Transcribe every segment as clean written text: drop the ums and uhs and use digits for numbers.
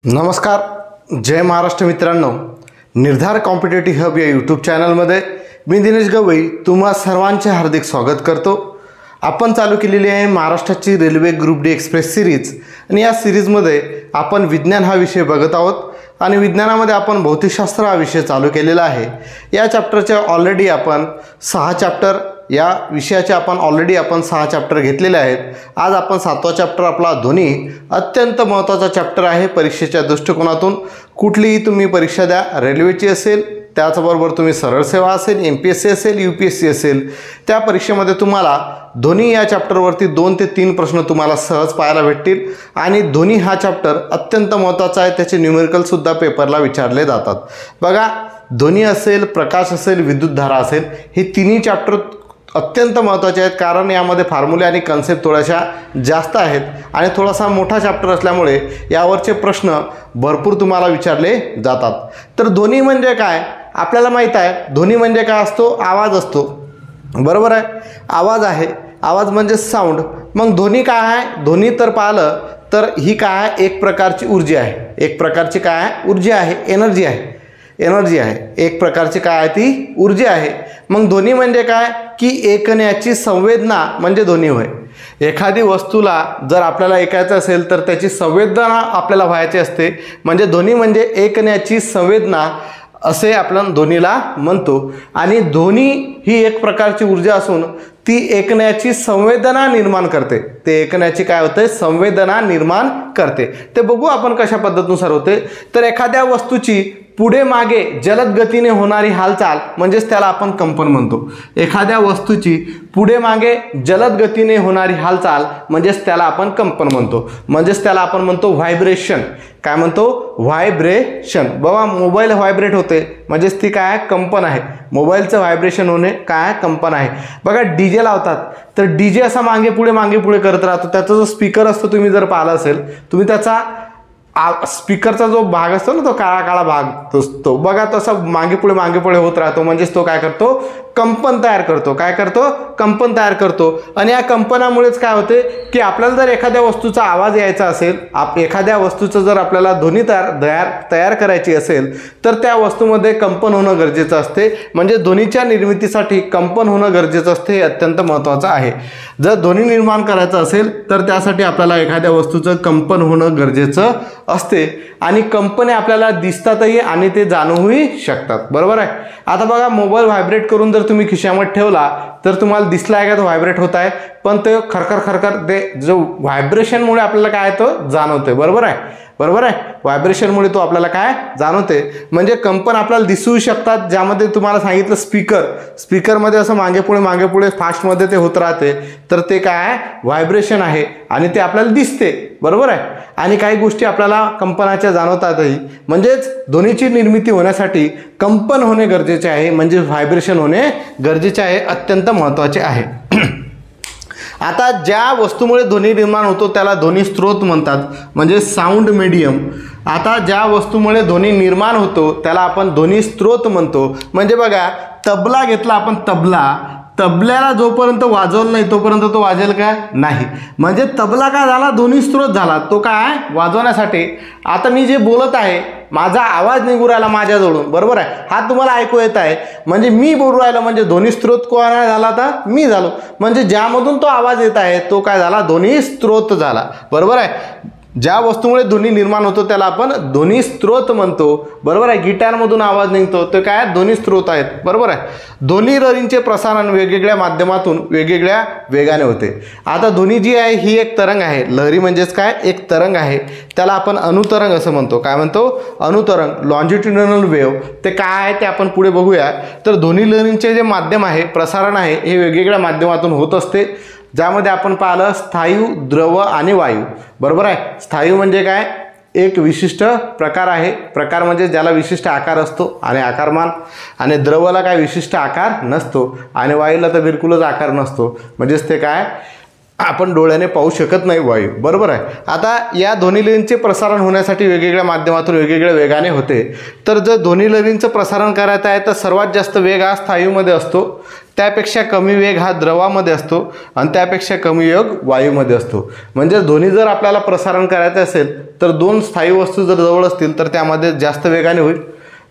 नमस्कार, जय महाराष्ट्र मित्रांनो. निर्धार कॉम्पिटेटिव्ह हब या यूट्यूब चॅनलमध्ये मी दिनेश गवई तुम्हा सर्वांचे हार्दिक स्वागत करतो. आपण चालू केलेली आहे महाराष्ट्राची railway group D express series आणि या सिरीजमध्ये आपण विज्ञान हा विषय बघत आहोत आणि विज्ञानामध्ये आपण भौतिकशास्त्र हा विषय चालू केलेला आहे. या चॅप्टरचे ऑलरेडी आपण 6 चॅप्टर या विषयाचे आपण 6 चॅप्टर घेतलेले आहेत. आज आपण 7वा चॅप्टर आपला ध्वनी अत्यंत महत्त्वाचा चॅप्टर आहे परीक्षेच्या दृष्टिकोनातून. कुठलीही तुम्ही परीक्षा द्या, रेल्वेची असेल, त्याचबरोबर तुम्ही सरळ सेवा असेल, MPSC असेल, UPSC असेल, त्या परीक्षेमध्ये तुम्हाला ध्वनी या चॅप्टरवरती 2 ते 3 प्रश्न तुम्हाला सहज पाहायला भेटतील. आणि ध्वनी हा चॅप्टर अत्यंत महत्त्वाचा आहे, त्याचे न्यूमेरिकलसुद्धा पेपरला विचारले जातात. बघा, ध्वनी असेल, प्रकाश असेल, विद्युतधारा असेल, हे तिन्ही चॅप्टर अत्यंत महत्त्वाचे आहेत. कारण यामध्ये फॉर्म्युले आणि कन्सेप्ट थोड्याशा जास्त आहेत आणि थोडासा मोठा चॅप्टर असल्यामुळे यावरचे प्रश्न भरपूर तुम्हाला विचारले जातात. तर ध्वनी म्हणजे काय आपल्याला माहीत आहे. ध्वनी म्हणजे काय असतो? आवाज असतो, बरोबर आहे. आवाज आहे, आवाज म्हणजे साऊंड. मग ध्वनी काय आहे? ध्वनी तर पाहिलं तर ही काय आहे? एक प्रकारची ऊर्जा आहे. एक प्रकारची काय आहे? ऊर्जा आहे, एनर्जी आहे. एनर्जी आहे, एक प्रकारची काय आहे? ती ऊर्जा आहे. मग ध्वनी म्हणजे काय? की ऐकण्याची संवेदना म्हणजे ध्वनी होय. एखादी वस्तूला जर आपल्याला ऐकायचं असेल तर त्याची संवेदना आपल्याला व्हायची असते, म्हणजे ध्वनी म्हणजे ऐकण्याची संवेदना असे आपण ध्वनीला म्हणतो. आणि ध्वनी ही एक प्रकारची ऊर्जा असून ती ऐकण्याची संवेदना निर्माण करते. ते ऐकण्याची काय होते? संवेदना निर्माण करते. ते बघू आपण कशा पद्धतीनुसार होते. तर एखाद्या वस्तूची पुढे मागे जलद गतीने होणारी हालचाल म्हणजेच त्याला आपण कंपन म्हणतो. एखाद्या वस्तूची पुढे मागे जलद गतीने होणारी हालचाल म्हणजेच त्याला आपण कंपन म्हणतो. म्हणजेच त्याला आपण म्हणतो व्हायब्रेशन. काय म्हणतो? व्हायब्रेशन. बाबा, मोबाईल व्हायब्रेट होते म्हणजेच ती काय? कंपन आहे. मोबाईलचं व्हायब्रेशन होणे काय? कंपन आहे. बघा, DJ लावतात तर DJ असा मागे पुढे करत राहतो. त्याचा जो स्पीकर असतो तुम्ही जर पाहिला असेल, तुम्ही त्याचा स्पीकरचा जो भाग असतो ना, तो काळा काळा भाग असतो बघा, तसा मागे पुढे होत राहतो. म्हणजेच तो काय करतो? कंपन तयार करतो. काय करतो? कंपन तयार करतो. आणि या कंपनामुळेच काय होते की आपल्याला जर एखाद्या वस्तूचा आवाज यायचा असेल, एखाद्या वस्तूचं जर आपल्याला ध्वनी तयार करायची असेल तर त्या वस्तूमध्ये कंपन होणं गरजेचं असते. म्हणजे ध्वनीच्या निर्मितीसाठी कंपन होणं गरजेचं असते. हे अत्यंत महत्त्वाचं आहे. जर ध्वनी निर्माण करायचं असेल तर त्यासाठी आपल्याला एखाद्या वस्तूचं कंपन होणं गरजेचं असते. आणि कंपने आपल्याला दिसतातही आणि ते जाणवूही शकतात, बरोबर आहे. आता बघा, मोबाईल व्हायब्रेट करून जर तुम्ही खिशामध्ये ठेवला तर तुम्हाला दिसला आहे का तो व्हायब्रेट होत आहे, पण ते खरखर ते जो व्हायब्रेशनमुळे आपल्याला काय तो जाणवते, बरोबर आहे. व्हायब्रेशनमुळे तो आपल्याला काय जाणवते. म्हणजे कंपन आपल्याला दिसू शकतात. ज्यामध्ये तुम्हाला सांगितलं स्पीकरमध्ये असं मागे पुढे फास्टमध्ये ते होत राहते, तर ते काय? व्हायब्रेशन आहे आणि ते आपल्याला दिसते, बरोबर आहे. आणि काही गोष्टी आपल्याला कंपनाच्या जाणवतातही. म्हणजेच ध्वनीची निर्मिती होण्यासाठी कंपन होणे गरजेचे आहे, म्हणजे व्हायब्रेशन होणे गरजेचे आहे, अत्यंत महत्त्वाचे आहे. आता ज्या वस्तूमुळे ध्वनी निर्माण होतो त्याला ध्वनी स्रोत म्हणतात, म्हणजे साऊंड मीडियम. आता ज्या वस्तूमुळे ध्वनी निर्माण होतो त्याला आपण ध्वनी स्रोत म्हणतो. म्हणजे बघा, तबला घेतला आपण, तबल्याला जोपर्यंत वाजवलं नाही तोपर्यंत तो वाजेल काय? नाही. म्हणजे तबला काय झाला? ध्वनी स्रोत झाला. तो काय? वाजवण्यासाठी. आता मी जे बोलत आहे, माझा आवाज निघू राहिला माझ्याजवळून, बरोबर आहे. हा तुम्हाला ऐकू येत आहे, म्हणजे मी बोलू राहिलो, म्हणजे ध्वनी स्रोत कोण झाला? आता मी झालो. म्हणजे ज्यामधून तो आवाज येत आहे तो काय झाला? ध्वनी स्रोत झाला, बरोबर आहे. ज्या वस्तूमुळे ध्वनी निर्माण होतो त्याला आपण ध्वनी स्रोत म्हणतो, बरोबर आहे. गिटारमधून आवाज निघतो ते काय? ध्वनी स्रोत आहेत, बरोबर आहे. ध्वनी लहरींचे प्रसारण वेगवेगळ्या माध्यमातून वेगवेगळ्या वेगाने होते. आता ध्वनी जी आहे ही एक तरंग आहे. लहरी म्हणजेच काय? एक तरंग आहे. त्याला आपण अनुतरंग असं म्हणतो. काय म्हणतो? अनुतरंग, लॉन्जिट्युडिनल वेव्ह. ते काय आहे ते आपण पुढे बघूया. तर ध्वनी लहरींचे जे माध्यम आहे, प्रसारण आहे, हे वेगवेगळ्या माध्यमातून होत असते. ज्यामध्ये आपण पाहिलं स्थायू, द्रव आणि वायू, बरोबर आहे. स्थायू म्हणजे काय? एक विशिष्ट प्रकार आहे. प्रकार म्हणजे ज्याला विशिष्ट आकार असतो आणि आकारमान. आणि द्रवला काय? विशिष्ट आकार नसतो. आणि वायूला तर बिलकुलच आकार नसतो. म्हणजेच ते काय? आपण डोळ्याने पाहू शकत नाही वायू, बरोबर आहे. आता या ध्वनिलहरींचे प्रसारण होण्यासाठी वेगवेगळ्या माध्यमातून वेगवेगळ्या वेगाने होते. तर जर ध्वनिलहरींचं प्रसारण करायचं आहे तर सर्वात जास्त वेग हा स्थायूमध्ये असतो, त्यापेक्षा कमी वेग हा द्रवामध्ये असतो आणि त्यापेक्षा कमी वेग वायूमध्ये असतो. म्हणजे ध्वनी जर आपल्याला प्रसारण करायचं असेल तर दोन स्थायी वस्तू जर जवळ असतील तर त्यामध्ये जास्त वेगाने होईल,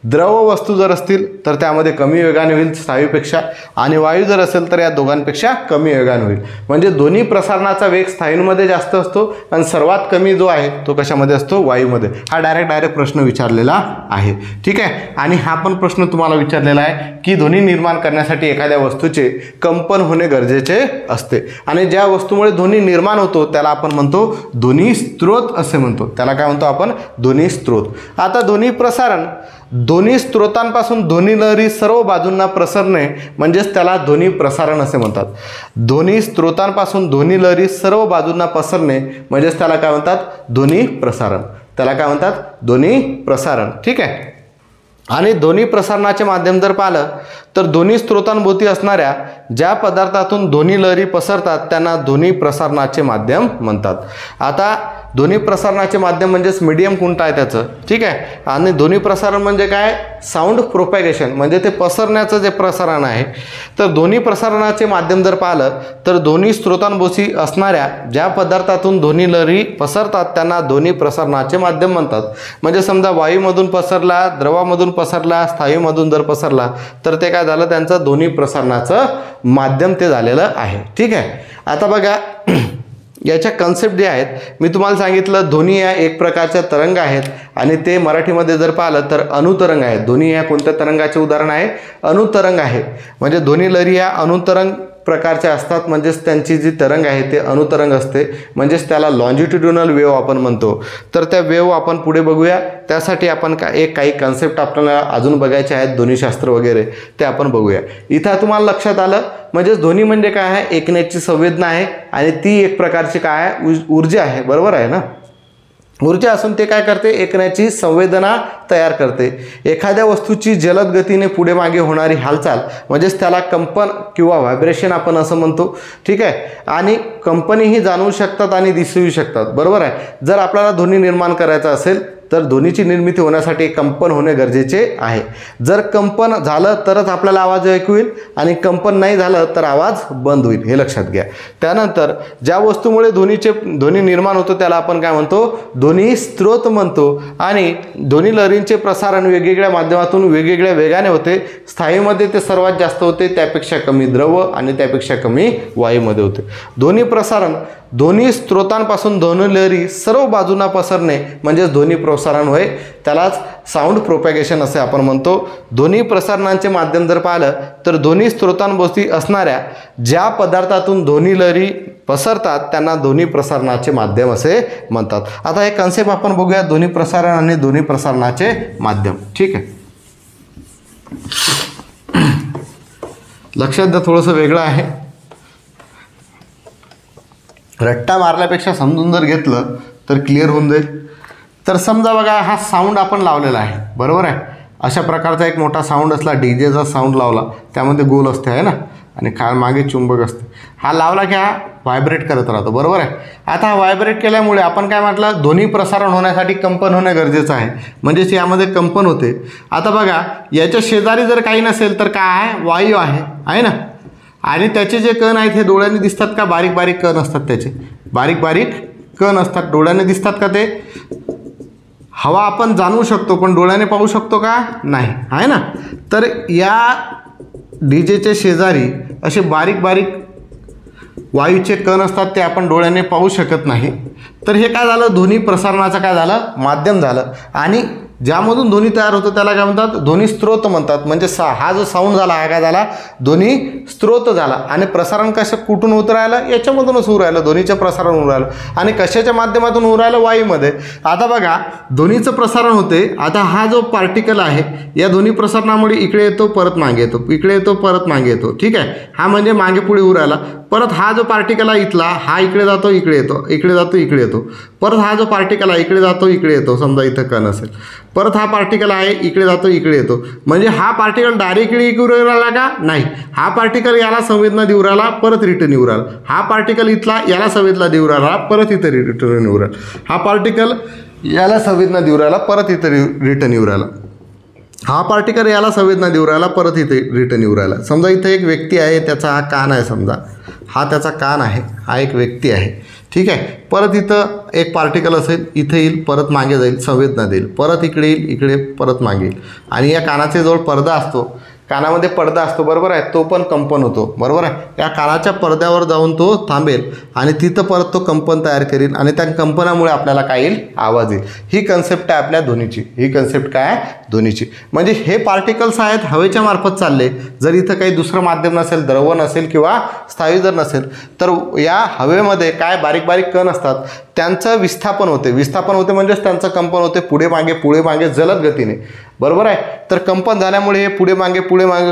द्रव वस्तू जर असतील तर त्यामध्ये कमी वेगाने होईल स्थायूपेक्षा, आणि वायू जर असेल तर या दोघांपेक्षा कमी वेगाने होईल. म्हणजे ध्वनी प्रसारणाचा वेग स्थायूंमध्ये जास्त असतो आणि सर्वात कमी जो आहे तो कशामध्ये असतो, वायूमध्ये. हा डायरेक्ट प्रश्न विचारलेला आहे. ठीक आहे. आणि हा पण प्रश्न तुम्हाला विचारलेला आहे की ध्वनी निर्माण करण्यासाठी एखाद्या वस्तूचे कंपन होणे गरजेचे असते, आणि ज्या वस्तूमुळे ध्वनी निर्माण होतो त्याला आपण म्हणतो ध्वनी स्त्रोत असे म्हणतो. त्याला काय म्हणतो आपण, ध्वनी स्त्रोत. आता ध्वनी प्रसारण, ध्वनी स्त्रोतांपासून ध्वनिलहरी सर्व बाजूंना प्रसरणे म्हणजेच त्याला ध्वनी प्रसारण असे म्हणतात. ध्वनी स्त्रोतांपासून ध्वनिलहरी सर्व बाजूंना पसरणे म्हणजेच त्याला काय म्हणतात, ध्वनी प्रसारण. त्याला काय म्हणतात, ध्वनी प्रसारण. ठीक आहे. आणि ध्वनी प्रसारणाचे माध्यम जर पाहिलं तर ध्वनी स्त्रोतांभोवती असणाऱ्या ज्या पदार्थातून ध्वनिलहरी पसरतात त्यांना ध्वनी प्रसारणाचे माध्यम म्हणतात. आता ध्वनी प्रसारणाचे माध्यम म्हणजेच मीडियम कोणतं आहे त्याचं. ठीक आहे. आणि ध्वनी प्रसारण म्हणजे काय, साऊंड प्रोपॅगेशन म्हणजे ते पसरण्याचं जे प्रसारण आहे. तर ध्वनी प्रसारणाचे माध्यम जर पाहिलं तर ध्वनी स्त्रोतांभोवती असणाऱ्या ज्या पदार्थातून ध्वनिलहरी पसरतात त्यांना ध्वनी प्रसारणाचे माध्यम म्हणतात. म्हणजे समजा वायूमधून पसरला, द्रवामधून पसरला, स्थायूमधून जर पसरला तर ते काय झालं, त्यांचं ध्वनी प्रसारणाचं माध्यम ते झालेलं आहे. ठीक आहे. आता बघा याच्या कन्सेप्ट जे आहेत मी तुम्हाला सांगितलं, ध्वनी या एक प्रकारच्या तरंग आहेत आणि ते मराठीमध्ये जर पाहिलं तर अणुतरंग आहेत. ध्वनी या कोणत्या तरंगाचे उदाहरण आहे, अणुतरंग आहे. म्हणजे ध्वनिलहरी या अणुतरंग प्रकारच्या असतात, म्हणजेच त्यांची जी तरंग आहे ते अणुतरंग असते, म्हणजेच त्याला लॉन्जिट्युडिनल वेव्ह आपण म्हणतो. तर त्या वेव्ह आपण पुढे बघूया. त्यासाठी आपण काही कन्सेप्ट आपल्याला अजून बघायचे आहेत, ध्वनिशास्त्र वगैरे, ते आपण बघूया. इथं तुम्हाला लक्षात आलं, म्हणजे ध्वनी म्हणजे काय आहे, ऐकण्याची संवेदना आहे आणि ती एक प्रकारची काय आहे, ऊर्जा आहे. बरोबर आहे ना. ऊर्जा असून ते काय करते, ऐकण्याची संवेदना तयार करते. एखाद्या वस्तूची जलद गतीने पुढे मागे होणारी हालचाल म्हणजेच त्याला कंपन किंवा व्हायब्रेशन आपण असं म्हणतो. ठीक आहे. आणि कंपनीही जाणवू शकतात आणि दिसूही शकतात. बरोबर आहे. जर आपल्याला ध्वनी निर्माण करायचा असेल तर ध्वनीची निर्मिती होण्यासाठी कंपन होणे गरजेचे आहे. जर कंपन झालं तरच आपल्याला आवाज ऐकू येईल आणि कंपन नाही झालं तर आवाज बंद होईल, हे लक्षात घ्या. त्यानंतर ज्या वस्तूमुळे ध्वनी निर्माण होतो त्याला आपण काय म्हणतो, ध्वनी स्त्रोत म्हणतो. आणि ध्वनिलहरींचे प्रसारण वेगवेगळ्या माध्यमातून वेगवेगळ्या वेगाने होते. स्थायूमध्ये ते सर्वात जास्त होते, त्यापेक्षा कमी द्रव आणि त्यापेक्षा कमी वायूमध्ये होते. ध्वनी प्रसारण, ध्वनी स्त्रोतांपासून ध्वनिलहरी सर्व बाजूंना पसरणे म्हणजेच ध्वनी प्रसारण होय. त्यालाच साऊंड प्रोपॅगेशन असे आपण म्हणतो. ध्वनी प्रसारणांचे माध्यम जर पाहिलं तर ध्वनी स्त्रोतांभोवती असणाऱ्या ज्या पदार्थातून ध्वनिलहरी पसरतात त्यांना ध्वनी प्रसारणाचे माध्यम असे म्हणतात. आता हे कन्सेप्ट आपण बघूया, ध्वनी प्रसारण आणि ध्वनी प्रसारणाचे माध्यम. ठीक आहे. लक्षात द्या, थोडंसं वेगळं आहे. रट्टा मारल्यापेक्षा समजून जर घेतलं तर क्लिअर होऊन जाईल. तर समजा बघा, हा साऊंड आपण लावलेला आहे. बरोबर आहे. अशा प्रकारचा एक मोठा साऊंड असला, डीजेचा साऊंड लावला, त्यामध्ये गोल असते आहे ना, आणि मागे चुंबक असते. हा लावला की हा व्हायब्रेट करत राहतो. बरोबर आहे. आता हा व्हायब्रेट केल्यामुळे आपण काय म्हटलं, ध्वनी प्रसारण होण्यासाठी कंपन होणे गरजेचं आहे, म्हणजेच यामध्ये कंपन होते. आता बघा, याच्या शेजारी जर काही नसेल तर काय आहे, वायू आहे ना. आणि त्याचे जे कण आहेत हे डोळ्याने दिसतात का, बारीक बारीक कण असतात, त्याचे बारीक बारीक कण असतात. डोळ्याने दिसतात का ते, हवा आपण जाणवू शकतो पण डोळ्याने पाहू शकतो का, नाही, आहे ना. तर या डीजेच्या शेजारी असे बारीक बारीक वायूचे कण असतात, ते आपण डोळ्याने पाहू शकत नाही. तर हे काय झालं, ध्वनी प्रसारणाचं काय झालं, माध्यम झालं. आणि ज्यामधून ध्वनी तयार होतो त्याला काय म्हणतात, ध्वनी स्त्रोत म्हणतात. म्हणजे हा जो साऊंड झाला हा काय झाला, ध्वनी स्त्रोत झाला. आणि प्रसारण कुठून होत राहिलं, याच्यामधूनच होऊ राहिलं, ध्वनीचं प्रसारण होऊ राहिलं. आणि कशाच्या माध्यमातून होऊ राहिलं, वायूमध्ये. आता बघा, ध्वनीचं प्रसारण होते. आता हा जो पार्टिकल आहे या ध्वनी प्रसारणामुळे इकडे येतो, परत मागे येतो, इकडे येतो, परत मागे येतो. ठीक आहे. हा म्हणजे मागे पुढे होऊ राहिला. परत हा जो पार्टिकल आहे इथला, हा इकडे जातो, इकडे येतो, इकडे जातो, इकडे येतो, परत हा जो पार्टिकल आहे इकडे जातो इकडे येतो, समजा इथं कण असेल, परत हा पार्टिकल आहे इकडे जातो इकडे येतो, म्हणजे हा पार्टिकल डायरेक्टली इकडे राहिला का नाही, हा पार्टिकल याला संवेदना देऊ राहिला परत रिटर्न येऊ राहिला, हा पार्टिकल इथला याला संवेदना देऊ राहिला परत इथं रिटर्न येऊ राहिला, हा पार्टिकल याला संवेदना देऊ राहिला परत इथं रिटर्न येऊ राहिला, हा पार्टिकल याला संवेदना देऊ राहिला परत इथे रिटर्न येऊ राहिला. समजा इथे एक व्यक्ती आहे, त्याचा हा कान आहे, समजा हा त्याचा कान आहे, हा एक व्यक्ती आहे, ठीक आहे. परत इथं एक पार्टिकल असेल, इथे येईल परत मागे जाईल संवेदना देईल, परत इकडे येईल इकडे परत मागे येईल, आणि या कानाचे जवळ पडदा असतो, कानामध्ये पडदा असतो बरोबर आहे, तो पण कंपन होतो बरोबर आहे. या कानाच्या पडद्यावर जाऊन तो थांबेल आणि तिथं परत तो कंपन तयार करेल आणि त्या कंपनामुळे आपल्याला काय येईल, आवाज येईल. ही कन्सेप्ट आहे आपल्या ध्वनीची, ही कन्सेप्ट काय आहे ध्वनीची. म्हणजे हे पार्टिकल्स आहेत हवेच्या मार्फत चालले, जर इथं काही दुसरं माध्यम नसेल, द्रव नसेल किंवा स्थायू जर नसेल, तर या हवेमध्ये काय बारीक बारीक कण असतात, त्यांचं विस्थापन होते, विस्थापन होते म्हणजेच त्यांचं कंपन होते पुढे मागे जलद गतीने बरोबर आहे. तर कंपन झाल्यामुळे हे पुढे मागे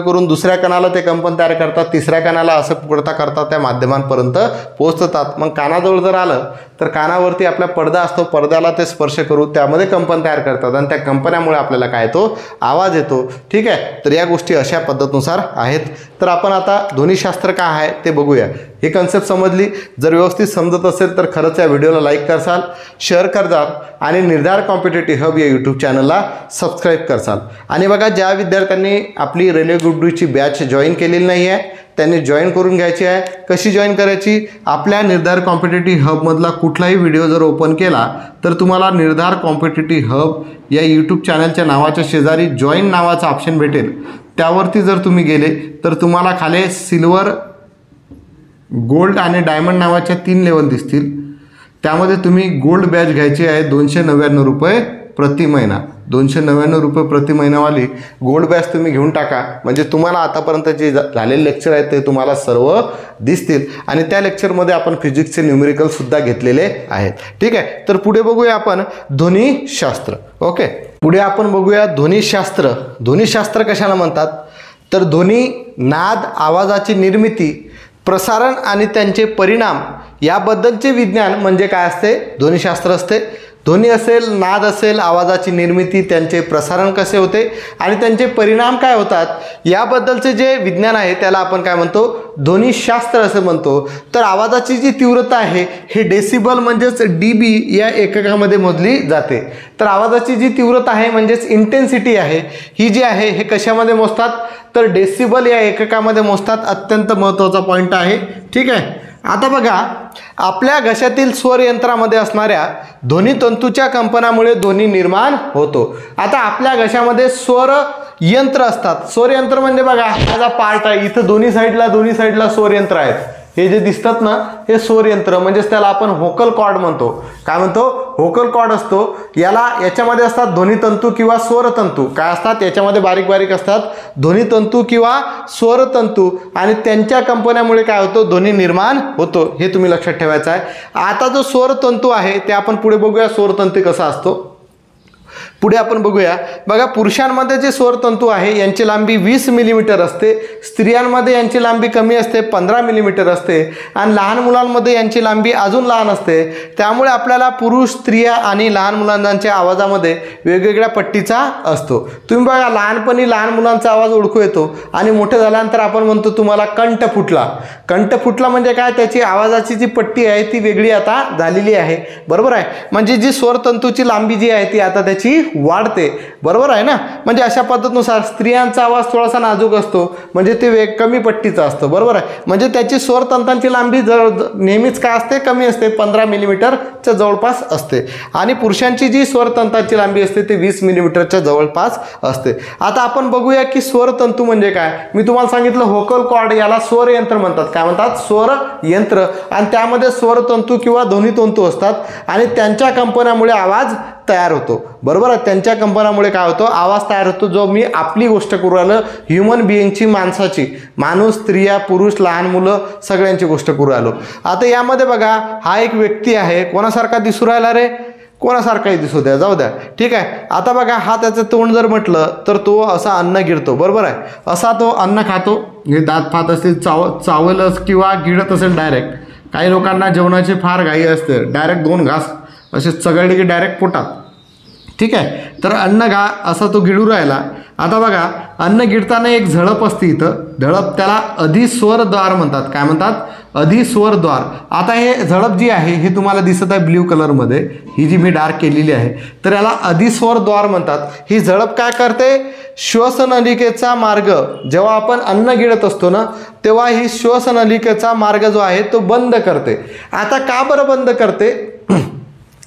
करून दुसऱ्या कणाला ते कंपन तयार करतात, तिसऱ्या कणाला असं करता त्या माध्यमांपर्यंत पोहोचतात. मग कानाजवळ जर आलं तर कानावरती आपला पडदा असतो, पडद्याला ते स्पर्श करून त्यामध्ये कंपन तयार करतात आणि त्या कंपनामुळे आपल्याला काय येतो, आवाज येतो. ठीक आहे, तर या गोष्टी अशा पद्धतीनुसार आहेत. तर आपण आता ध्वनीशास्त्र काय आहे ते बघूया. ही कन्सेप्ट समजली, जर व्यवस्थित समजत असेल तर खरंच या व्हिडिओला लाईक करसाल, शेअर करसाल आणि निर्धार कॉम्पिटेटिव्ह हब या यूट्यूब चॅनलला सबस्क्राईब करसाल. आणि बघा, ज्या विद्यार्थ्यांनी आपली रेल्वे ग्रुप डी ची बॅच जॉईन केलेली नाही आहे त्यांनी जॉईन करून घ्यायची आहे. कशी जॉईन करायची, आपल्या निर्धार कॉम्पिटेटिव्ह हबमधला कुठलाही व्हिडिओ जर ओपन केला तर तुम्हाला निर्धार कॉम्पिटेटिव्ह हब या यूट्यूब चॅनलच्या नावाच्या शेजारी जॉईन नावाचा ऑप्शन भेटेल. त्यावरती जर तुम्ही गेले तर तुम्हाला खाली सिल्वर, गोल्ड आणि डायमंड नावाच्या 3 लेवल दिसतील. त्यामध्ये तुम्ही गोल्ड बॅच घ्यायची आहे 299 रुपये प्रति महिना. 299 रुपये प्रति महिनावाली गोल्ड बॅच तुम्ही घेऊन टाका, म्हणजे तुम्हाला आतापर्यंत जे झालेले लेक्चर आहेत ते तुम्हाला सर्व दिसतील. आणि त्या लेक्चरमध्ये आपण फिजिक्सचे न्यूमेरिकलसुद्धा घेतलेले आहेत. ठीक आहे, तर पुढे बघूया आपण ध्वनीशास्त्र. ओके, पुढे आपण बघूया ध्वनीशास्त्र. ध्वनीशास्त्र कशाला म्हणतात, तर ध्वनी, नाद, आवाजाची निर्मिती, प्रसारण आणि त्यांचे परिणाम याबद्दलचे विज्ञान म्हणजे काय असते, ध्वनीशास्त्र असते. ध्वनी असेल, नाद असेल, आवाजाची निर्मिती, त्यांचे प्रसारण कसे होते आणि त्यांचे परिणाम काय होतात याबद्दलचे जे विज्ञान आहे त्याला आपण काय म्हणतो, ध्वनीशास्त्र असं म्हणतो. तर आवाजाची जी तीव्रता आहे हे डेसिबल म्हणजेच डीबी या एककामध्ये मोजली जाते. तर आवाजाची जी तीव्रता आहे म्हणजेच इंटेन्सिटी आहे ही जी आहे हे कशामध्ये मोजतात, तर डेसिबल या एककामध्ये मोजतात. अत्यंत महत्त्वाचा पॉईंट आहे. ठीक आहे, आता बघा, आपल्या घशातील स्वर यंत्रामध्ये असणाऱ्या ध्वनितंतूच्या कंपनामुळे ध्वनी निर्माण होतो. आता आपल्या घशामध्ये स्वर यंत्र असतात. स्वर यंत्र म्हणजे बघा, हा पार्ट आहे, इथं दोन्ही साईडला स्वर यंत्र आहेत. हे जे दिसतात ना हे स्वर यंत्र, म्हणजेच त्याला आपण व्होकल कॉर्ड म्हणतो. काय म्हणतो, व्होकल कॉर्ड असतो. याच्यामध्ये असतात ध्वनितंतू किंवा स्वरतंतू. काय असतात, याच्यामध्ये बारीक बारीक असतात ध्वनितंतू किंवा स्वरतंतू, आणि त्यांच्या कंपन्यामुळे काय होतं, ध्वनी निर्माण होतो. हे तुम्ही लक्षात ठेवायचं आहे. आता जो स्वरतंतू आहे ते आपण पुढे बघूया, स्वरतंतू कसा असतो पुढे आपण बघूया. बघा, पुरुषांमध्ये जे स्वरतंतू आहे यांची लांबी 20 मिलीमीटर असते, स्त्रियांमध्ये यांची लांबी कमी असते, 15 मिलीमीटर असते, आणि लहान मुलांमध्ये यांची लांबी अजून लहान असते. त्यामुळे आपल्याला पुरुष, स्त्रिया आणि लहान मुलांच्या आवाजामध्ये वेगवेगळ्या पट्टीचा असतो. तुम्ही बघा, लहानपणी लहान मुलांचा आवाज ओळखू येतो आणि मोठे झाल्यानंतर आपण म्हणतो तुम्हाला कंठ फुटला. कंठ फुटला म्हणजे काय, त्याची आवाजाची जी पट्टी आहे ती वेगळी आता झालेली आहे. बरोबर आहे, म्हणजे जी स्वरतंतूची लांबी जी आहे ती आता त्याची वाढते. बरोबर आहे ना. म्हणजे अशा पद्धतीनुसार स्त्रियांचा आवाज थोडासा नाजूक असतो, म्हणजे ते कमी पट्टीचा असतो. बरोबर आहे, म्हणजे त्याची स्वरतंतांची लांबी नेहमीच काय असते, कमी असते, 15 मिलीमीटरच्या जवळपास असते. आणि पुरुषांची जी स्वरतंतांची लांबी असते ते 20 मिलीमीटरच्या जवळपास असते. आता आपण बघूया की स्वरतंतू म्हणजे काय. मी तुम्हाला सांगितलं व्होकल कॉर्ड, याला स्वर यंत्र म्हणतात. काय म्हणतात, स्वर यंत्र. आणि त्यामध्ये स्वरतंतू किंवा ध्वनितंतू असतात आणि त्यांच्या कंपनामुळे आवाज तयार होतो. बरोबर आहे, त्यांच्या कंपनामुळे काय होतो, आवाज तयार होतो. जो मी आपली गोष्ट करू राहिलो, ह्युमन बिईंगची, माणसाची, माणूस, स्त्रिया, पुरुष, लहान मुलं सगळ्यांची गोष्ट करू राहिलो. आता यामध्ये बघा, हा एक व्यक्ती आहे. कोणासारखा दिसू राहिला रे, कोणासारखाही दिसू द्या, जाऊ द्या. ठीक आहे, आता बघा, हा त्याचं तोंड जर म्हटलं तर तो असा अन्न गिळतो. बरोबर आहे, असा तो अन्न खातो. हे दात फात असेल, चावलच किंवा गिळत असेल डायरेक्ट. काही लोकांना जेवणाची फार घाई असते, डायरेक्ट 2 घास असे चघळले की डायरेक्ट पोटात, ठीक आहे. तर अन्न असा तो गिळू राहिला. आता बघा, अन्न गिळताना एक झळप असते इथं, झळप, त्याला अधिस्वरद्वार म्हणतात. काय म्हणतात? अधिस्वरद्वार. आता हे झळप जी आहे हे तुम्हाला दिसत आहे ब्ल्यू कलरमध्ये, ही जी मी डार्क केलेली आहे, तर याला अधिस्वरद्वार म्हणतात. ही झळप काय करते? श्वासनलिकेचा मार्ग, जेव्हा आपण अन्न गिळत असतो ना, तेव्हा ही श्वासनलिकेचा मार्ग जो आहे तो बंद करते. आता का बरं बंद करते?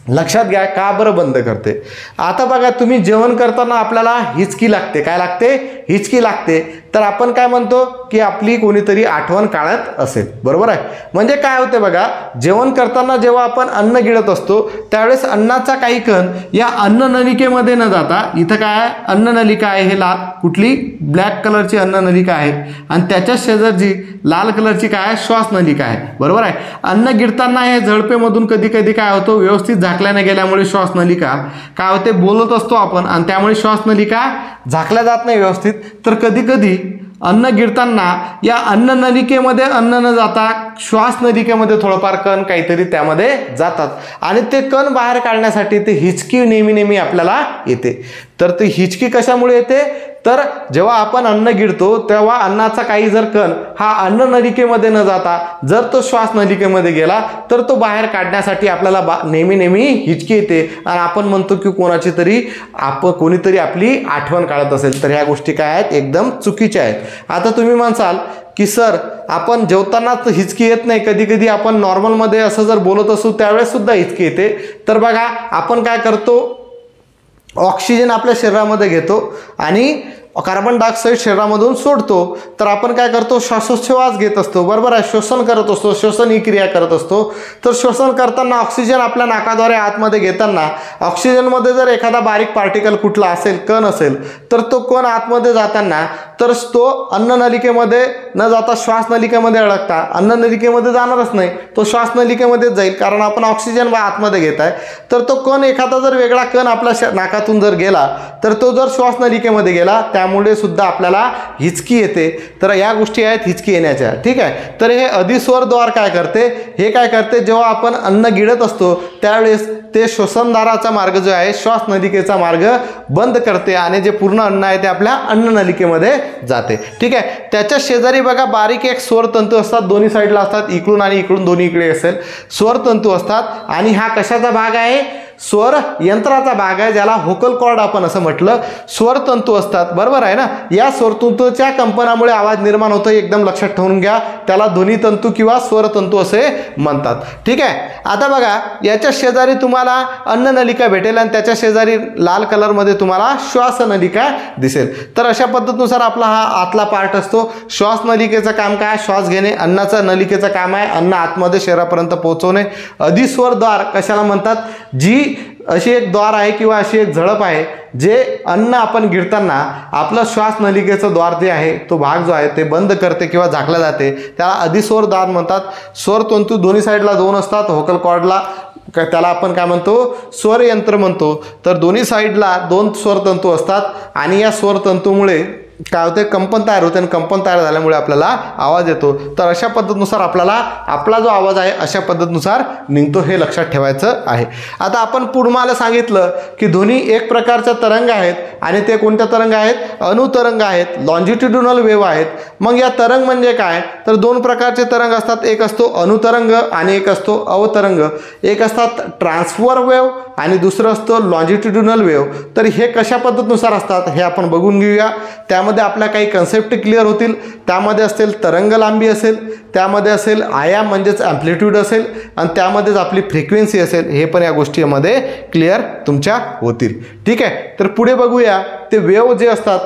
लक्षात घ्या, का बरं बंद करते. आता बघा, तुम्ही जेवण करताना आपल्याला हिचकी लागते. काय लागते? हिचकी लागते. तर आपण काय म्हणतो की आपली कोणीतरी आठवण काढत असेल, बरोबर आहे. म्हणजे काय होते बघा, जेवण करताना जेव्हा आपण अन्न गिळत असतो त्यावेळेस अन्नाचा काही कण या अन्ननलिकेमध्ये न जाता, इथं काय आहे? अन्ननलिका आहे, हे लाल, कुठली? ब्लॅक कलरची अन्ननलिका आहे, आणि त्याच्या शेजारची लाल कलरची काय आहे? श्वासनलिका आहे, बरोबर आहे. अन्न गिळताना हे झळपेमधून कधी कधी काय होतं, व्यवस्थित झाकल्याने गेल्यामुळे श्वासनलिका काय होते, बोलत असतो आपण, आणि त्यामुळे श्वासनलिका झाकल्या जात नाही व्यवस्थित. तर कधी कधी अन्न गिळताना या अन्ननलिकेमध्ये अन्न न जाता श्वासनलिकेमध्ये थोडंफार कण काहीतरी त्यामध्ये जातात, आणि ते कण बाहेर काढण्यासाठी ते हिचकी नेहमी आपल्याला येते. तर ती हिचकी कशामुळे येते? तर जेव्हा आपण अन्न गिळतो तेव्हा अन्नाचा काही जर कण हा अन्ननलिकेमध्ये न जाता जर तो श्वासनलिकेमध्ये गेला तर तो बाहेर काढण्यासाठी आपल्याला नेहमी हिचकी येते, आणि आपण म्हणतो की कोणीतरी आपली आठवण काढत असेल. तर ह्या गोष्टी काय आहेत? एकदम चुकीच्या आहेत. आता तुम्ही म्हणसाल की सर, आपण जेवतानाच हिचकी येत नाही, कधी कधी आपण नॉर्मलमध्ये असं जर बोलत असू त्यावेळेस सुद्धा हिचकी येते. तर बघा, आपण काय करतो, ऑक्सिजन आपल्या शरीरामध्ये घेतो आणि कार्बन डायऑक्साईड शरीरामधून सोडतो. तर आपण काय करतो, श्वासोच्छवास घेत असतो, बरोबर आहे, श्वसन करत असतो, श्वसन ही क्रिया करत असतो. तर श्वसन करताना ऑक्सिजन आपल्या नाकाद्वारे आतमध्ये घेताना ऑक्सिजनमध्ये जर एखादा बारीक पार्टिकल कुठला असेल, कण असेल, तर तो कण आतमध्ये जाताना तर तो अन्ननलिकेमध्ये न जाता श्वासनलिकेमध्ये अडकता, अन्ननलिकेमध्ये जाणारच नाही, तो श्वासनलिकेमध्येच जाईल, कारण आपण ऑक्सिजन आतमध्ये घेत आहे. तर तो कण, एखादा जर वेगळा कण आपल्या नाकातून जर गेला तर तो जर श्वासनलिकेमध्ये गेला, त्यामुळे सुद्धा आपल्याला हिचकी येते. तर या गोष्टी आहेत हिचकी येण्याच्या, ठीक आहे. तर हे अधिस्वरद्वार काय करते? हे काय करते, जेव्हा आपण अन्न गिळत असतो त्यावेळेस ते श्वसनदाराचा मार्ग जो आहे, श्वासनलिकेचा मार्ग बंद करते, आणि जे पूर्ण अन्न आहे ते आपल्या अन्ननलिकेमध्ये जाते, ठीक आहे. त्याच्या शेजारी बघा बारीक एक स्वरतंतू असतात, दोन्ही साईडला असतात, इकडून आणि इकडून दोन्ही इकडे असेल स्वरतंतू असतात. आणि हा कशाचा भाग आहे? स्वर यंत्राचा भाग आहे, ज्याला व्होकल कॉर्ड आपण असं म्हटलं. स्वरतंतू असतात, बरोबर आहे ना. या स्वरतंतूच्या कंपनामुळे आवाज निर्माण होतो, एकदम लक्षात ठेवून घ्या. त्याला ध्वनितंतू किंवा स्वरतंतू असे म्हणतात, ठीक आहे. आता बघा, याच्या शेजारी तुम्हाला अन्ननलिका भेटेल, आणि त्याच्या शेजारी लाल कलरमध्ये तुम्हाला श्वासनलिका दिसेल. तर अशा पद्धतीनुसार आपला हा आतला पार्ट असतो. श्वासनलिकेचं काम काय? श्वास घेणे. अन्नाचं नलिकेचं काम आहे अन्न आतमध्ये शरीरापर्यंत पोहोचवणे. अधिस्वरद्वार कशाला म्हणतात? जी अशी एक द्वार आहे किंवा अशी एक झळप आहे, जे अन्न आपण गिळताना आपलं श्वासनलिकेचं द्वार जे आहे, तो भाग जो आहे ते बंद करते किंवा झाकला जाते, त्याला अधिस्वरद्वार म्हणतात. स्वरतंतू दोन्ही साईडला 2 असतात, व्होकल कॉर्डला त्याला आपण काय म्हणतो? स्वरयंत्र म्हणतो. तर दोन्ही साईडला 2 स्वरतंतू असतात, आणि या स्वरतंतूमुळे काय होते? कंपन तयार होते, आणि कंपन तयार झाल्यामुळे आपल्याला आवाज येतो. तर अशा पद्धतीनुसार आपल्याला आपला जो आवाज आहे अशा पद्धतीनुसार निघतो, हे लक्षात ठेवायचं आहे. आता आपण पूर्वाला सांगितलं की ध्वनी एक प्रकारचा तरंग आहेत, आणि ते कोणत्या तरंग आहेत? अनुतरंग आहेत, लॉन्जिट्युडिनल वेव्ह आहेत. मग या तरंग म्हणजे काय? तर 2 प्रकारचे तरंग असतात, एक असतो अनुतरंग आणि एक असतो अवतरंग. एक असतात ट्रान्सफर वेव्ह आणि दुसरं असतं लॉन्जिट्युडिनल वेव्ह. तर हे कशा पद्धतीनुसार असतात हे आपण बघून घेऊया. त्यामध्ये आपल्या काही कन्सेप्ट क्लिअर होतील. त्यामध्ये असेल तरंग लांबी असेल, त्यामध्ये असेल आयाम म्हणजेच ॲम्प्लिट्यूड असेल, आणि त्यामध्येच आपली फ्रिक्वेन्सी असेल. हे पण या गोष्टीमध्ये क्लिअर तुमच्या होतील, ठीक आहे. तर पुढे बघूया ते वेव्ह जे असतात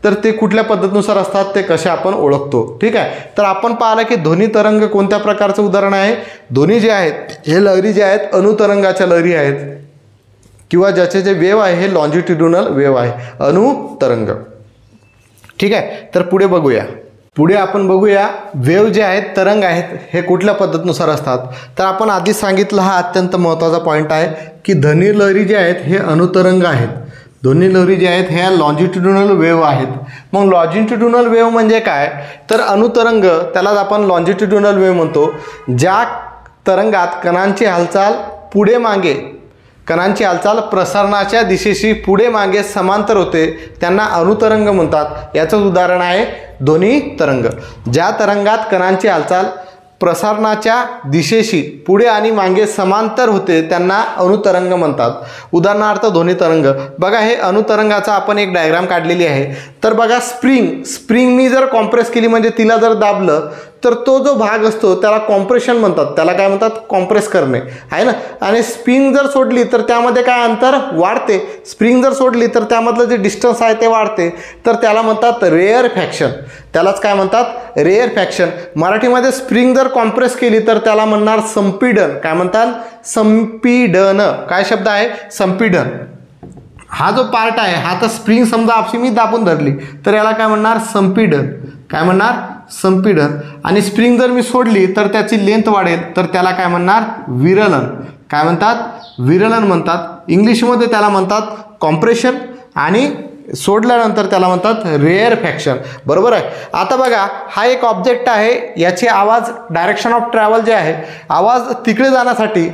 तर ते कुठल्या पद्धतीनुसार असतात, ते कसे आपण ओळखतो, ठीक आहे. तर आपण पाहिलं की ध्वनी तरंग कोणत्या प्रकारचं उदाहरण आहे? ध्वनी जे आहेत हे लहरी जे आहेत अनुतरंगाच्या लहरी आहेत, किंवा ज्याचे जे वेव्ह आहे हे लॉन्जिट्युडिनल वेव्ह आहे, अनुतरंग, ठीक आहे. तर पुढे आपण बघूया वेव्ह जे आहेत, तरंग आहेत, हे कुठल्या पद्धतीनुसार असतात. तर आपण आधीच सांगितलं, हा अत्यंत महत्त्वाचा पॉईंट आहे की ध्वनी लहरी जे आहेत हे अनुतरंग आहेत, ध्वनी लहरी जे आहेत ह्या लॉन्जिट्युडिनल वेव्ह आहेत. मग लॉन्जिट्युडिनल वेव्ह म्हणजे काय? तर अनुतरंग, त्यालाच आपण लॉन्जिट्युडिनल वेव्ह म्हणतो. ज्या तरंगात कणांची हालचाल पुढे मागे, कणांची हालचाल प्रसारणाच्या दिशेशी पुढे मागे समांतर होते त्यांना अणुतरंग म्हणतात। याचं उदाहरण आहे ध्वनी तरंग। ज्या तरंगात कणांची हालचाल प्रसारणाच्या दिशेशी पुढे आणि मागे समांतर होते त्यांना अणुतरंग म्हणतात। उदाहरणार्थ ध्वनी तरंग। बघा हे अणुतरंगाचा आपण एक डायग्राम काढलेली आहे। तर बघा स्प्रिंगनी जर कॉम्प्रेस केली म्हणजे तिला जर दाबलं तर तो जो भाग असतो त्याला कॉम्प्रेशन म्हणतात, त्याला काय म्हणतात, कॉम्प्रेस करणे आहे ना। आणि स्प्रिंग जर सोडली तर त्यामध्ये काय अंतर वाढते, स्प्रिंग जर सोडली तर त्यामधलं जे डिस्टन्स आहे ते वाढते, तर त्याला म्हणतात रेअर फॅक्शन, त्यालाच काय म्हणतात, रेअर फॅक्शन। मराठीमध्ये स्प्रिंग जर कॉम्प्रेस केली तर त्याला म्हणणार संपीडन, काय म्हणतात, संपीडन। काय शब्द आहे, संपीडन। हा जो पार्ट आहे हा तर स्प्रिंग समजा आपशी मी दाबून धरली तर याला काय म्हणणार, संपीडन, काय म्हणणार, संपीडन। आणि स्प्रिंग जर मी सोडली तर त्याची लेंथ वाढेल तर त्याला काय म्हणणार, विरलन, काय म्हणतात, विरलन म्हणतात। इंग्लिशमध्ये त्याला म्हणतात कॉम्प्रेशन आणि सोडल्यानंतर त्याला म्हणतात रेअर फॅक्शन, बरोबर आहे। आता बघा हा एक ऑब्जेक्ट आहे, याची आवाज डायरेक्शन ऑफ ट्रॅव्हल जे आहे, आवाज तिकडे जाण्यासाठी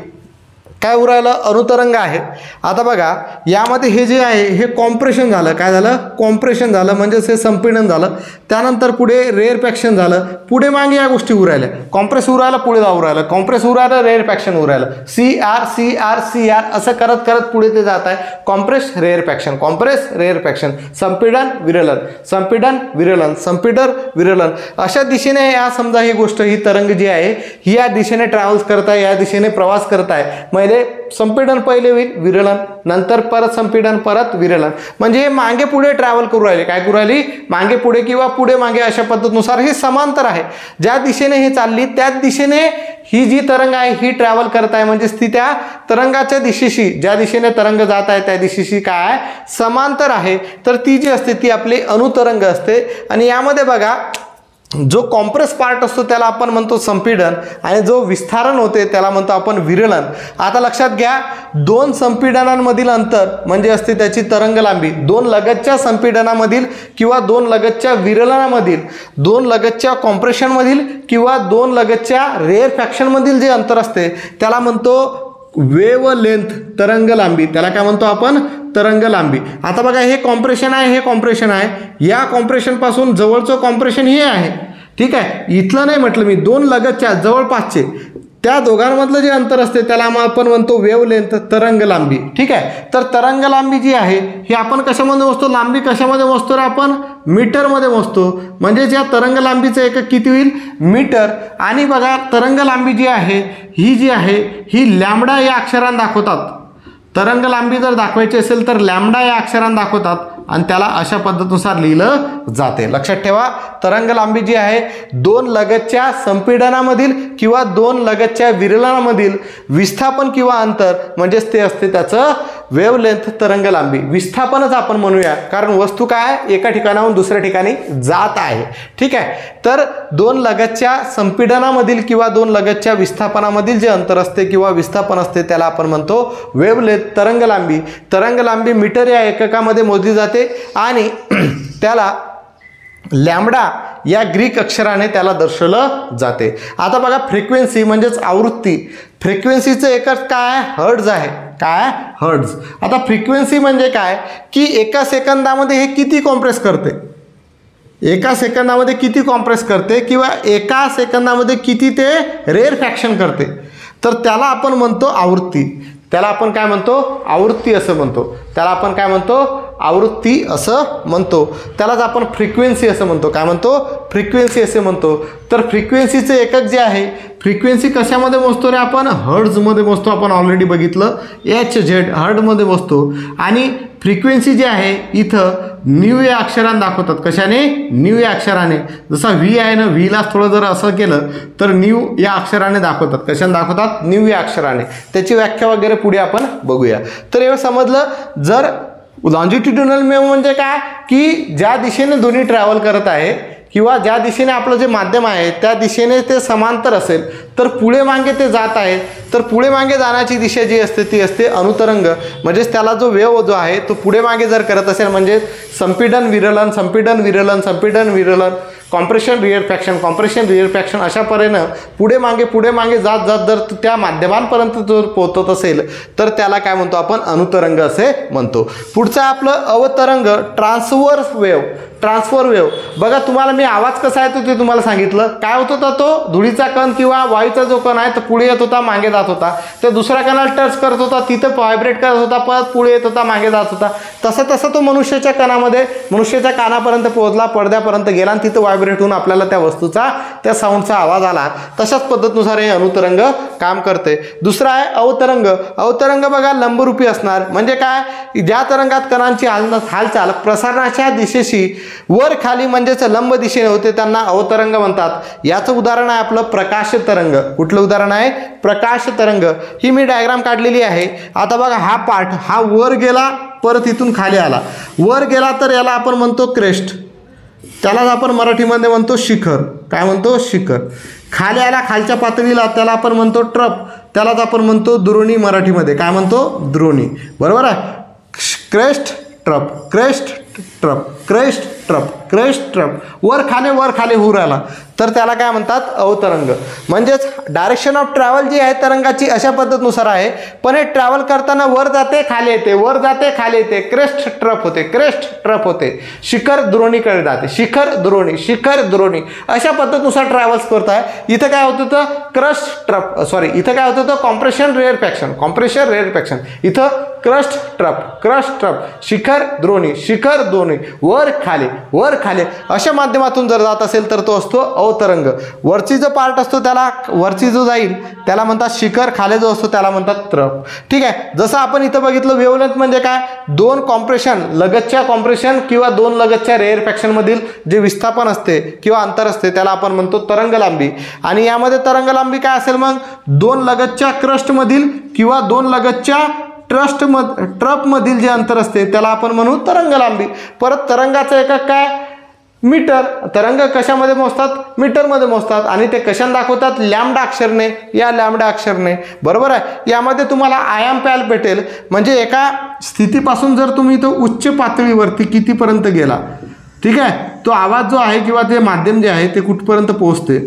काय उरायला, अणुतरंग आहे। आता बघा यामध्ये हे जे आहे हे कॉम्प्रेशन झालं, काय झालं, कॉम्प्रेशन झालं म्हणजेच हे संपीडन झालं। त्यानंतर पुढे रेअर फॅक्शन झालं, पुढे मागे या गोष्टी उरायल्या, कॉम्प्रेस उरायला पुढे जाऊ राहिलं, कॉम्प्रेस उरायला रेअर फॅक्शन उरायलं, CR असं करत करत पुढे ते जात आहे। Compress rare faction, compress rare faction, संपीडन विरलन, संपीडन विरलन, संपीडन विरलन। अशा दिशेने या समजा ही गोष्ट, ही तरंग जी आहे ही या दिशेने ट्रॅव्हल्स करत आहे, या दिशेने प्रवास करत आहे। संपीडन पहिले होईल विरलन, नंतर परत संपीडन, परत विरलन, म्हणजे हे मागे पुढे ट्रॅव्हल करू राहिले, काय करू राहिली, मागे पुढे किंवा पुढे मागे अशा पद्धतीनुसार हे समांतर आहे। ज्या दिशेने हे चालली त्याच दिशेने ही जी तरंग आहे ही ट्रॅव्हल करत आहे, म्हणजे ती त्या तरंगाच्या दिशेशी, ज्या दिशेने तरंग जात आहे त्या दिशेशी काय समांतर आहे, तर ती जी असते ती आपली अणुतरंग असते। आणि यामध्ये बघा जो कॉम्प्रेस पार्ट असतो त्याला आपण म्हणतो संपीडन आणि जो विस्तारण होते त्याला म्हणतो आपण विरलन। आता लक्षात घ्या, दोन संपीडनांमधील अंतर म्हणजे असते त्याची तरंग लांबी, दोन लगतच्या संपीडनामधील किंवा दोन लगतच्या विरलनामधील, दोन लगतच्या कॉम्प्रेशनमधील किंवा दोन लगतच्या रेअर फॅक्शनमधील जे अंतर असते त्याला म्हणतो वेव लेंथ, तरंग लांबी, त्याला काय म्हणतो आपण, तरंग लांबी। आता बघा हे कॉम्प्रेशन आहे, हे कॉम्प्रेशन आहे, या कॉम्प्रेशन पासून जवळचं कॉम्प्रेशन हे आहे, ठीक आहे, इथलं नाही म्हटलं मी, दोन लगतच्या जवळपासचे त्या दोघांमधलं जे अंतर असते त्याला आपण म्हणतो वेव लेंथ, तरंग लांबी, ठीक आहे। तर तरंग लांबी जी आहे ही आपण कशामध्ये मोजतो, लांबी कशामध्ये मोजतो रे आपण, मीटरमध्ये मोजतो, म्हणजे ज्या तरंग लांबीचं एकक किती होईल, मीटर। आणि बघा तरंग लांबी जी आहे ही जी आहे ही लॅम्बडा या अक्षराने दाखवतात, तरंग लांबी जर दाखवायची असेल तर लॅम्बडा या अक्षराने दाखवतात आणि त्याला अशा पद्धतीनुसार लिहिलं जाते। लक्षात ठेवा, तरंग लांबी जी आहे दोन लगतच्या संपीडनामधील किंवा दोन लगतच्या विरलनामधील विस्थापन किंवा अंतर म्हणजेच ते असते त्याचं वेवलेंथ, तरंग लांबी। विस्थापनच आपण म्हणूया कारण वस्तू काय एका ठिकाणाहून दुसऱ्या ठिकाणी जात आहे, ठीक आहे। तर दोन लगतच्या संपीडनामधील किंवा दोन लगतच्या विस्थापनामधील जे अंतर असते किंवा विस्थापन असते त्याला आपण म्हणतो वेवलेंथ, तरंग लांबी। तरंग लांबी मीटर या एककामध्ये मोजली जाते आणि त्याला लॅम्बडा या ग्रीक अक्षराने त्याला दर्शवलं जाते। आता बघा फ्रिक्वेन्सी म्हणजेच आवृत्ती, फ्रिक्वेन्सीचं एकक काय, हर्ट्ज आहे, काय, हर्ट्ज। आता फ्रिक्वेन्सी म्हणजे काय की एका सेकंदामध्ये हे किती कॉम्प्रेस करते, एका सेकंदामध्ये किती कॉम्प्रेस करते किंवा एका सेकंदामध्ये किती ते रेअर फॅक्शन करते, तर त्याला आपण म्हणतो आवृत्ती, त्याला आपण काय म्हणतो, आवृत्ती असं म्हणतो, त्याला आपण काय म्हणतो, आवृत्ती असं म्हणतो, त्यालाच आपण फ्रिक्वेन्सी असं म्हणतो, काय म्हणतो, फ्रिक्वेन्सी असे म्हणतो। तर फ्रिक्वेन्सीचे एकक जे आहे, फ्रिक्वेन्सी कशामध्ये मोजतो रे आपण, हर्ट्जमध्ये मोजतो, आपण ऑलरेडी बघितलं, HZ हर्ट्जमध्ये मोजतो। आणि फ्रिक्वेन्सी जी आहे इथं न्यू या अक्षराने दाखवतात, कशाने, न्यू या अक्षराने, जसा व्ही आहे ना, व्हीला थोडं जर असं केलं तर न्यू या अक्षराने दाखवतात, कशाने दाखवतात, न्यू या अक्षराने। त्याची व्याख्या वगैरे पुढे आपण बघूया। तर हे समजलं, जर लॉन्जिट्युडिनल वेव्ह म्हणजे काय की ज्या दिशेने ध्वनी ट्रॅव्हल करत आहे किंवा ज्या दिशेने आपलं जे माध्यम आहे त्या दिशेने ते समांतर असेल तर पुढे मागे ते जात आहेत, तर पुढे मागे जाण्याची दिशा जी असते ती असते अनुतरंग. म्हणजेच त्याला जो वेव जो आहे तो पुढे मागे जर करत असेल म्हणजे संपीडन विरलन, संपीडन विरलन, संपीडन विरलन, कॉम्प्रेशन रिएरफॅक्शन, कॉम्प्रेशन रिएरफॅक्शन अशा परीनं पुढे मागे जात जात जर त्या माध्यमांपर्यंत जर पोहोचत असेल तर त्याला काय म्हणतो आपण अनुतरंग असे म्हणतो. पुढचं आपलं अवतरंग, ट्रान्सव्हर्स वेव्ह. ट्रान्सफर वेव्ह बघा, तुम्हाला मी आवाज कसा येतो ते तुम्हाला सांगितलं. काय होत होता तो, धुळीचा कण किंवा वायूचा जो कण आहे तो पुढे येत होता, मागे जात होता. ते दुसऱ्या कणाला टच करत होता, तिथं व्हायब्रेट करत होता, परत पुढे येत होता, मागे जात होता. तसं तो मनुष्याच्या कणामध्ये, मनुष्याच्या कानापर्यंत पोहोचला, पडद्यापर्यंत गेला आणि तिथं व्हायब्रेट होऊन आपल्याला त्या वस्तूचा, त्या साऊंडचा आवाज आला. तशाच पद्धतीनुसार हे अनुतरंग काम करते. दुसरा आहे अवतरंग. अवतरंग बघा लंबरूपी असणार. म्हणजे काय, ज्या तरंगात कणांची हालचाल प्रसारणाच्या दिशेशी वर खाली म्हणजेच लंब दिशेने होते त्यांना अवतरंग म्हणतात. याचं उदाहरण आहे आपलं प्रकाश तरंग. कुठलं उदाहरण आहे, प्रकाश तरंग. ही मी डायग्राम काढलेली आहे. आता बघा हा पार्ट हा वर गेला, परत इथून खाली आला, वर गेला तर याला आपण म्हणतो क्रेस्ट, त्यालाच आपण मराठीमध्ये म्हणतो शिखर. काय म्हणतो, शिखर. खाली आला खालच्या पातळीला त्याला आपण म्हणतो ट्रप, त्यालाच आपण म्हणतो द्रोणी मराठीमध्ये. काय म्हणतो, द्रोणी. बरोबर आहे. Crest trough, crest trough, crest trough, crest trough, वर खाली होऊ राहिला तर त्याला काय म्हणतात, अवतरंग. म्हणजेच डायरेक्शन ऑफ ट्रॅव्हल जी आहे तरंगाची अशा पद्धतीनुसार आहे, पण हे ट्रॅव्हल करताना वर जाते खाली येते, वर जाते खाली येते, क्रेस्ट ट्रप होते, क्रेस्ट ट्रप होते, शिखर द्रोणीकडे जाते, शिखर द्रोणी, शिखर द्रोणी अशा पद्धतीनुसार ट्रॅव्हल्स करत आहे. इथं काय होतं तर क्रस्ट ट्रप, इथं काय होतं तर कॉम्प्रेशन रेअरफॅक्शन, कॉम्प्रेशन रेअरफॅक्शन. इथं क्रस्ट ट्रप, क्रस्ट ट्रप, शिखर द्रोणी, शिखर द्रोणी, वर खाली अशा माध्यमातून जर जात असेल तर तो असतो अवतरंग. वरची जो पार्ट असतो त्याला, वरची जो जाईल त्याला म्हणतात शिखर, खाली जो असतो त्याला म्हणतात ट्रप. ठीक आहे. जसं आपण इथं बघितलं वेव्हलेंथ म्हणजे काय, दोन कॉम्प्रेशन, लगतच्या कॉम्प्रेशन किंवा दोन लगतच्या रेअरफॅक्शन मधील जे विस्थापन असते किंवा अंतर असते त्याला आपण म्हणतो तरंग लांबी. आणि यामध्ये तरंग लांबी काय असेल मग, दोन लगतच्या क्रस्ट मधील किंवा दोन लगतच्या ट्रप मधील जे अंतर असते त्याला आपण म्हणू तरंग लांबी. परत तरंगाचं एकक काय, मीटर. तरंग कशामध्ये मोजतात, मीटरमध्ये मोजतात. आणि ते कशाने दाखवतात, लॅम्बडा अक्षरने, या लॅम्बडा अक्षरने. बरोबर आहे. यामध्ये तुम्हाला आयाम पाहायला भेटेल. म्हणजे एका स्थितीपासून जर तुम्ही तो उच्च पातळीवरती कितीपर्यंत गेला, ठीक आहे, तो आवाज जो आहे किंवा ते माध्यम जे आहे ते कुठपर्यंत पोहोचते,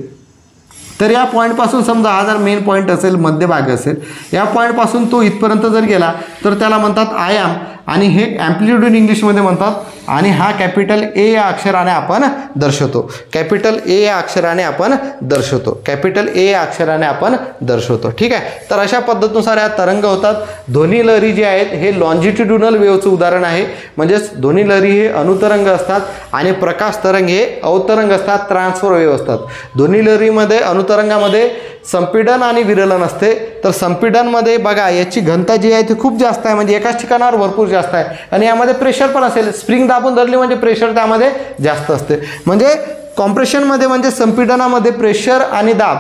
तर या पॉईंटपासून समजा हा जर मेन पॉईंट असेल, मध्यभाग असेल, या पॉईंटपासून तो इथपर्यंत जर गेला तर त्याला म्हणतात आयाम. आणि हे ॲम्प्लिट्यूड इंग्लिशमध्ये म्हणतात. आणि हा कॅपिटल ए या अक्षराने आपण दर्शवतो, कॅपिटल ए या अक्षराने आपण दर्शवतो, कॅपिटल ए या अक्षराने आपण दर्शवतो. ठीक आहे. तर अशा पद्धतीनुसार या तरंग होतात. ध्वनी लहरी जी आहेत हे लॉन्जिट्युडिनल वेव्हचं उदाहरण आहे. म्हणजेच ध्वनी लहरी हे अनुतरंग असतात आणि प्रकाश तरंग हे अवतरंग असतात, ट्रान्सफर वेव्ह असतात. ध्वनी लहरीमध्ये, अनुतरंगामध्ये संपीडन आणि विरलन असते. तर संपीडनमध्ये बघा याची घनता जी आहे ती खूप जास्त आहे, म्हणजे एकाच ठिकाणावर भरपूर जास्त आहे. आणि यामध्ये प्रेशर पण असेल, स्प्रिंग दाबून धरली म्हणजे प्रेशर त्यामध्ये जास्त असते. म्हणजे कॉम्प्रेशनमध्ये म्हणजे संपीडनामध्ये प्रेशर आणि दाब,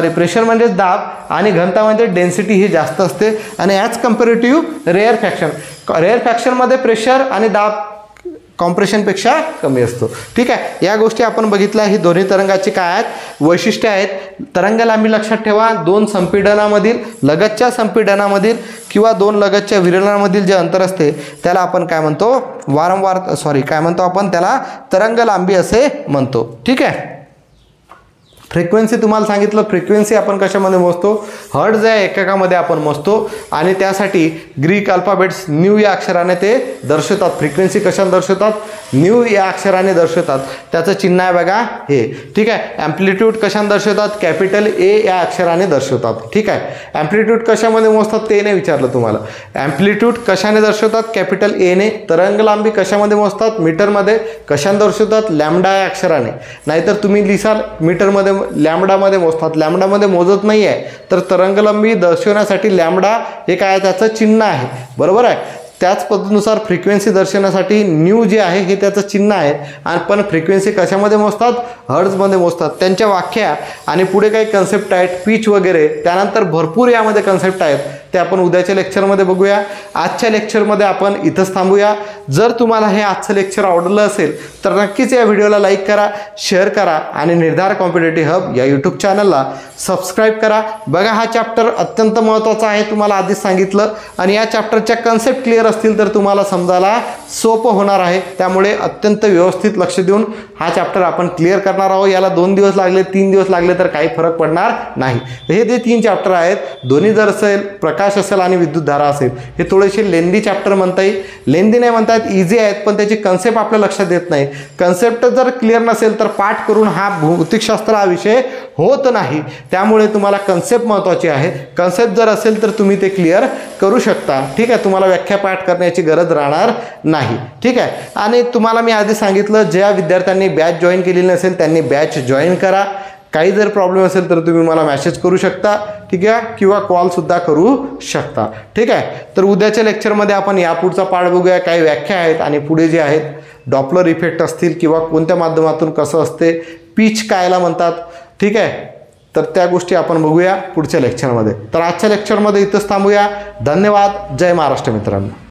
प्रेशर म्हणजे दाब आणि घनता म्हणजे डेन्सिटी ही जास्त असते. आणि ॲज कम्पेरेटिव्ह रेअर फॅक्शनमध्ये प्रेशर आणि दाब कॉम्प्रेशनपेक्षा कमी असतो. ठीक आहे. या गोष्टी आपण बघितल्या. ही दोन्ही तरंगाची काय आहेत, वैशिष्ट्ये आहेत. तरंग लांबी लक्षात ठेवा, दोन संपीडनामधील, लगतच्या संपीडनामधील किंवा दोन लगतच्या विरलनामधील जे अंतर असते त्याला आपण काय म्हणतो, काय म्हणतो आपण त्याला तरंग लांबी असे म्हणतो. ठीक आहे. फ्रिक्वेन्सी तुम्हाला सांगितलं, फ्रिक्वेन्सी आपण कशामध्ये मोजतो, हर्ट्झ या एककामध्ये आपण मोजतो. आणि त्यासाठी ग्रीक अल्फाबेट्स न्यू या अक्षराने ते दर्शवतात. फ्रिक्वेन्सी कशाने दर्शवतात, न्यू या अक्षराने दर्शवतात. त्याचं चिन्ह आहे बघा हे. ठीक आहे. ॲम्प्लिट्यूड कशाने दर्शवतात, कॅपिटल ए या अक्षराने दर्शवतात. ठीक आहे. ॲम्प्लिट्यूड कशामध्ये मोजतात ते नाही विचारलं तुम्हाला. ॲम्प्लिट्यूड कशाने दर्शवतात, कॅपिटल एने. तरंग लांबी कशामध्ये मोजतात, मीटरमध्ये. कशाने दर्शवतात, लॅम्बडा या अक्षराने. नाहीतर तुम्ही लिसाल मीटरमध्ये, लॅम्बडामध्ये मोजतात, लॅम्बडामध्ये मोजत नाही आहे. तर तरंगलांबी दर्शवण्यासाठी लॅम्बडा हे काय त्याचं चिन्ह आहे. बरोबर आहे. त्याच पद्धतीनुसार फ्रिक्वेन्सी दर्शवण्यासाठी न्यू जे आहे हे त्याचं चिन्ह आहे. आणि पण फ्रिक्वेन्सी कशामध्ये मोजतात, हर्ट्झमध्ये मोजतात. त्यांच्या व्याख्या आणि पुढे काही कन्सेप्ट आहेत, पिच वगैरे, त्यानंतर भरपूर यामध्ये कन्सेप्ट आहेत. ते आपण उद्याच्या लेक्चरमध्ये बघूया। आजच्या लेक्चरमध्ये आपण इथंच थांबूया। जर तुम्हाला हे आजचं लेक्चर आवडलं असेल तर नक्कीच या व्हिडिओला लाईक करा, शेअर करा आणि निर्धार कॉम्पिटेटिव्ह हब या यूट्यूब चॅनलला सबस्क्राईब करा। बघा, हा चॅप्टर अत्यंत महत्त्वाचा आहे, तुम्हाला आधीच सांगितलं, आणि या चॅप्टरच्या कन्सेप्ट क्लिअर असतील तर तुम्हाला समजायला सोपं होणार आहे। त्यामुळे अत्यंत व्यवस्थित लक्ष देऊन हा चॅप्टर आपण क्लिअर करणार आहोत। याला 2 दिवस लागले, 3 दिवस लागले तर काही फरक पडणार नाही। हे जे 3 चॅप्टर आहेत, दोन्ही जर असेल, प्रकाश असेल आणि विद्युतधारा असेल, हे थोडेसे लेंदी चॅप्टर म्हणता येईल। लेंदी नाही म्हणता येत, इझी आहेत, पण त्याची कन्सेप्ट आपल्या लक्षात येत नाही। कन्सेप्ट जर क्लिअर नसेल तर पाठ करून हा भौतिकशास्त्र हा विषय होत नाही। त्यामुळे तुम्हाला कन्सेप्ट महत्त्वाची आहे। कन्सेप्ट जर असेल तर तुम्ही ते क्लिअर करू शकता, ठीक आहे। तुम्हाला व्याख्या पाठ करण्याची गरज राहणार नाही, ठीक आहे। आणि तुम्हाला मी आधी सांगितलं, ज्या विद्यार्थ्यांनी बॅच जॉईन केलेली नसेल त्यांनी बॅच जॉईन करा। काही जर प्रॉब्लेम असेल तर तुम्ही मला मेसेज करू शकता, ठीक आहे, किंवा कॉलसुद्धा करू शकता, ठीक आहे। तर उद्याच्या लेक्चरमध्ये आपण यापुढचा पाठ बघूया, काही व्याख्या आहेत आणि पुढे जे आहेत डॉपलर इफेक्ट असतील किंवा कोणत्या माध्यमातून कसं असते, पिच कायला म्हणतात, ठीक आहे। तर त्या गोष्टी आपण बघूया पुढच्या लेक्चरमध्ये। तर आजच्या लेक्चरमध्ये इथंच थांबूया। धन्यवाद। जय महाराष्ट्र मित्रांनो।